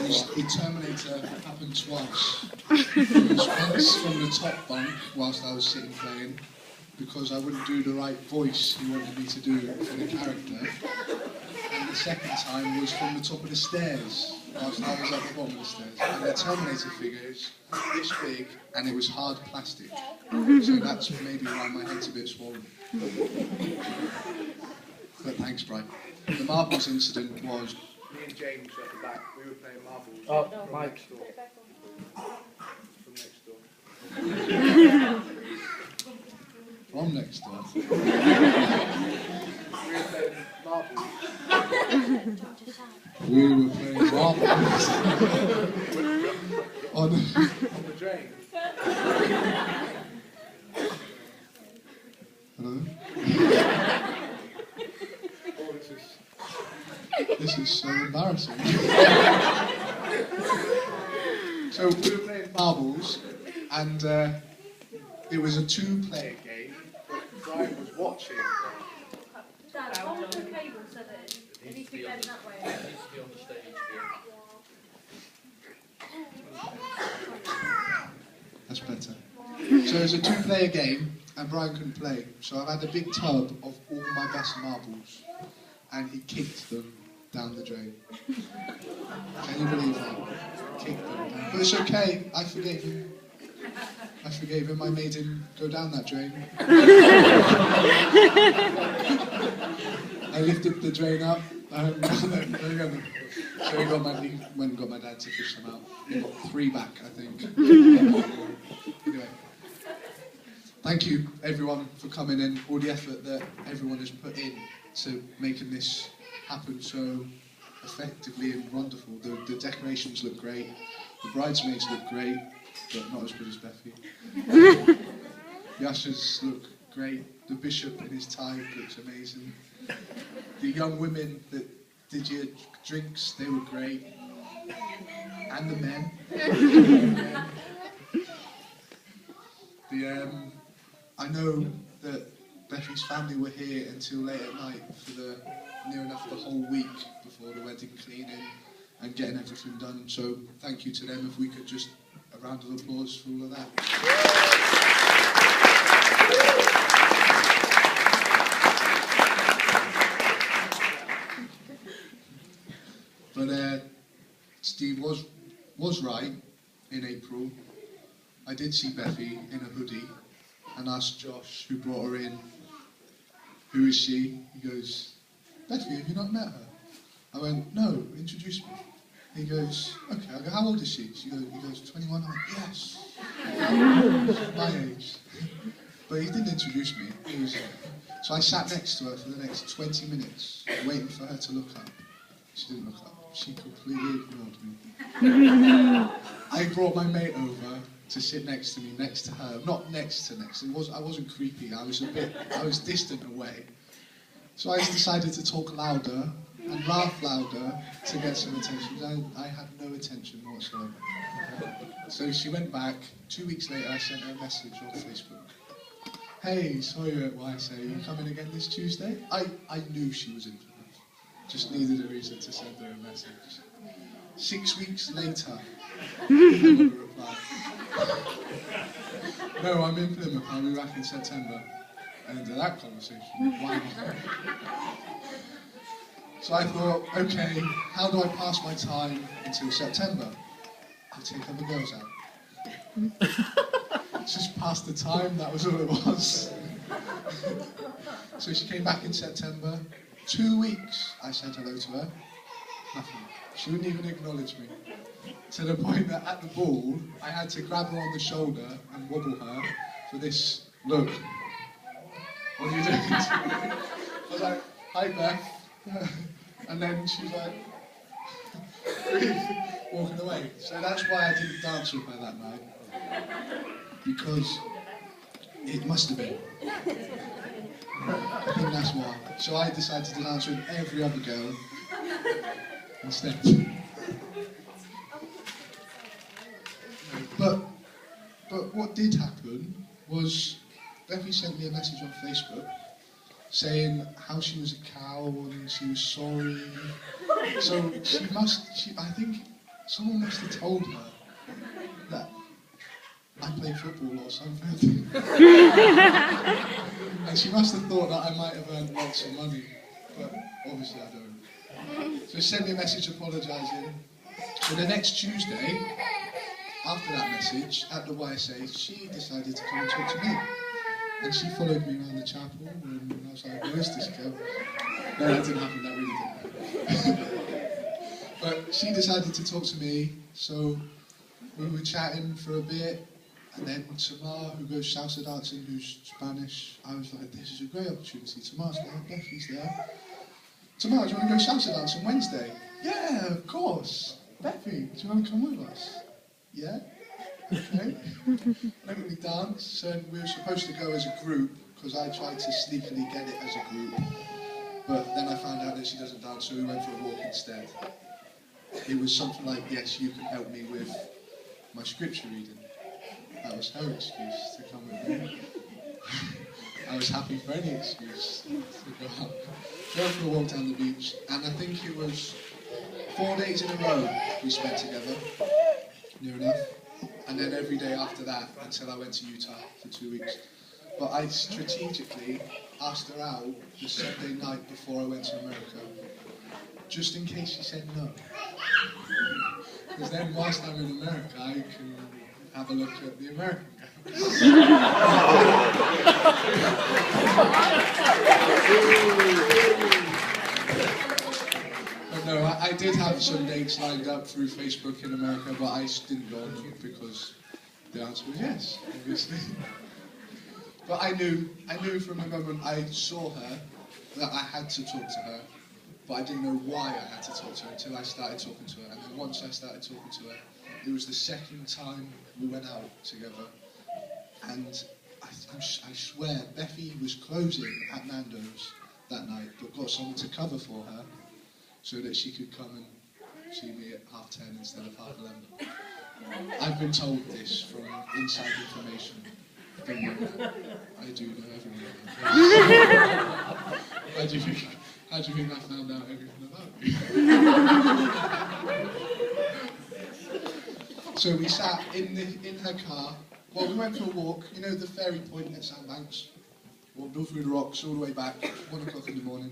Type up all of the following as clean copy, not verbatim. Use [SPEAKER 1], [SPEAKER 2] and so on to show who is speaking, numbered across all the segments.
[SPEAKER 1] The Terminator happened twice. It was once from the top bunk whilst I was sitting playing, because I wouldn't do the right voice he wanted me to do for the character. And the second time was from the top of the stairs, whilst I was at the bottom of the stairs. And the Terminator figure is this big, and it was hard plastic. So that's maybe why my head's a bit swollen. But thanks, Brian. The marbles incident was... Me and James at the back, we were playing marbles.
[SPEAKER 2] Oh, Mike.
[SPEAKER 1] From next door. We were playing marbles. We were playing marbles. on the drain. Hello? Oh, this is so embarrassing. So we were playing marbles, and it was a two-player game, but Brian was watching.
[SPEAKER 3] Dad, hold the cable so that it needs to be bent that way.
[SPEAKER 2] It needs to be on the stage.
[SPEAKER 1] That's better. So it was a two-player game, and Brian couldn't play. So I've had a big tub of all my best marbles, and he kicked them down the drain. Can you believe that? Kicked them down. But it's okay, I forgave him. I forgave him, I made him go down that drain. I lifted the drain up, so we got went and got my dad to fish them out. We got 3 back, I think. Anyway, thank you everyone for coming in, all the effort that everyone has put in to making this happen so effectively and wonderful. The decorations look great, the bridesmaids look great, but not as good as Bethy. The ushers look great, the bishop in his tie looks amazing. The young women that did your drinks, they were great. And the men. I know that Bethy's family were here until late at night for near enough the whole week before the wedding cleaning and getting everything done. So thank you to them. If we could just a round of applause for all of that. But Steve was right in April. I did see Bethy in a hoodie and asked Josh, who brought her in, who is she? He goes, Bethy, have you not met her? I went, no, introduce me. He goes, okay. I go, how old is she? He goes, 21. I went, yes. My age. But he didn't introduce me. So I sat next to her for the next 20 minutes, waiting for her to look up. She didn't look up. She completely ignored me. I brought my mate over to sit next to me, next to her. Not next to. I wasn't creepy. I was distant away. So I decided to talk louder and laugh louder to get some attention. I had no attention whatsoever. So she went back. 2 weeks later, I sent her a message on Facebook. Hey, sorry at YSA, you coming again this Tuesday? I knew she was in for that. Just needed a reason to send her a message. 6 weeks later, I got a reply. No, I'm in Plymouth, I'll be back in September. And into that conversation, wow. So I thought, okay, how do I pass my time until September? I'll take other girls out. Just pass the time, that was all it was. So she came back in September. 2 weeks, I said hello to her. Nothing. She wouldn't even acknowledge me. To the point that at the ball, I had to grab her on the shoulder and wobble her for this look. What are you doing? I was like, hi Beth. And then she's like, walking away. So that's why I didn't dance with her that night. Because it must have been. I think that's why. So I decided to dance with every other girl instead. But what did happen was Bethy sent me a message on Facebook saying how she was a cow and she was sorry. So I think someone must have told her that I play football or something. And she must have thought that I might have earned lots of money, but obviously I don't. So she sent me a message apologising. So the next Tuesday, after that message, at the YSA, she decided to come and talk to me. And she followed me around the chapel, and I was like, where's this girl? No, that didn't happen, that really didn't. But she decided to talk to me, so we were chatting for a bit, and then Tamar, who goes salsa dancing, who's Spanish, I was like, this is a great opportunity. Tamar's there, Bethy's there. Tamar, do you want to go salsa dancing Wednesday? Yeah, of course. Bethy, do you want to come with us? Yeah? Okay. Then we danced, and we were supposed to go as a group, because I tried to sneakily get it as a group. But then I found out that she doesn't dance, so we went for a walk instead. It was something like, yes, you can help me with my scripture reading. That was her excuse to come with me. I was happy for any excuse to go out. Go for a walk down the beach, and I think it was 4 days in a row we spent together, near enough. And then every day after that, until I went to Utah for 2 weeks. But I strategically asked her out the Sunday night before I went to America, just in case she said no. Because then whilst I'm in America, I can have a look at the American girls. But no, I did have some dates lined up through Facebook in America, but I didn't go on them because the answer was yes, obviously. But I knew from the moment I saw her that I had to talk to her, but I didn't know why I had to talk to her until I started talking to her. And then once I started talking to her, it was the second time we went out together, and I swear, Bethy was closing at Nando's that night, but got someone to cover for her so that she could come and see me at 10:30 instead of 11:30. I've been told this from inside information. I do know everything. How do you think I found out everything about you? So we sat in her car. Well, we went for a walk. You know the ferry point at Sandbanks? Walked all through the rocks, all the way back, 1 o'clock in the morning.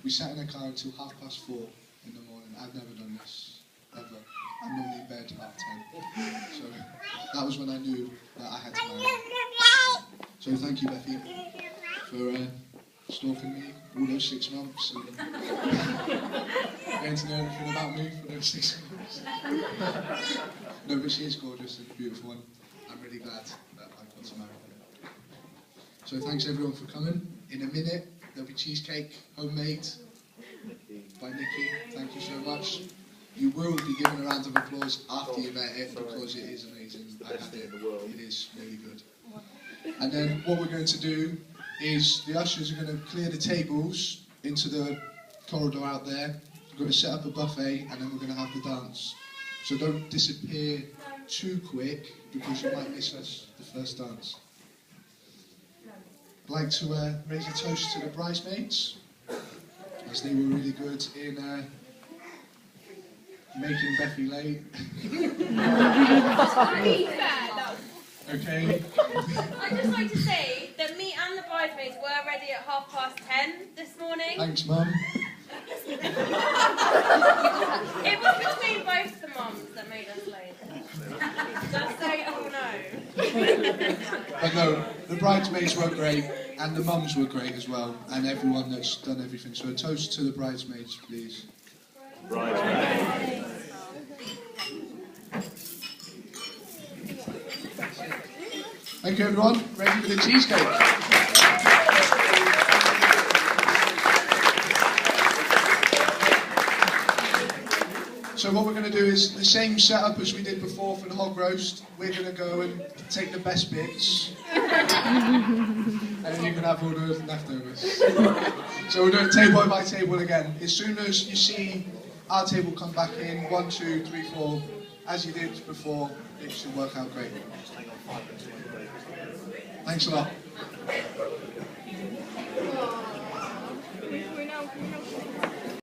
[SPEAKER 1] We sat in her car until 4:30 in the morning. I've never done this, ever. I'm normally in bed 10:30. So that was when I knew that I had to marry her. So thank you, Bethy, for stalking me all those 6 months and getting to know everything about me for those 6 months. No, but she is gorgeous and beautiful, and I'm really glad that I got to marry her. So thanks everyone for coming. In a minute, there'll be cheesecake, homemade, by Nikki. Thank you so much. You will be given a round of applause after you've met it, because it is amazing. I had it. It is really good. And then what we're going to do is the ushers are going to clear the tables into the corridor out there. We're going to set up a buffet, and then we're going to have the dance. So don't disappear too quick, because you might miss us the first dance. I'd like to raise a toast to the bridesmaids, as they were really good in making Bethy late. Okay.
[SPEAKER 3] I'd just like to say that me and the bridesmaids were ready at 10:30 this morning.
[SPEAKER 1] Thanks, Mum.
[SPEAKER 3] It was between both the mums that made us late. Just so you all know.
[SPEAKER 1] But no, the bridesmaids were great, and the mums were great as well, and everyone that's done everything. So a toast to the bridesmaids, please.
[SPEAKER 4] Bridesmaids.
[SPEAKER 1] Thank you, everyone. Ready for the cheesecake? So what we're going to do is the same setup as we did before for the hog roast. We're going to go and take the best bits, and then you can have all the leftovers. So we'll do it table by table again. As soon as you see our table come back in, 1, 2, 3, 4, as you did before, it should work out great. Thanks a lot.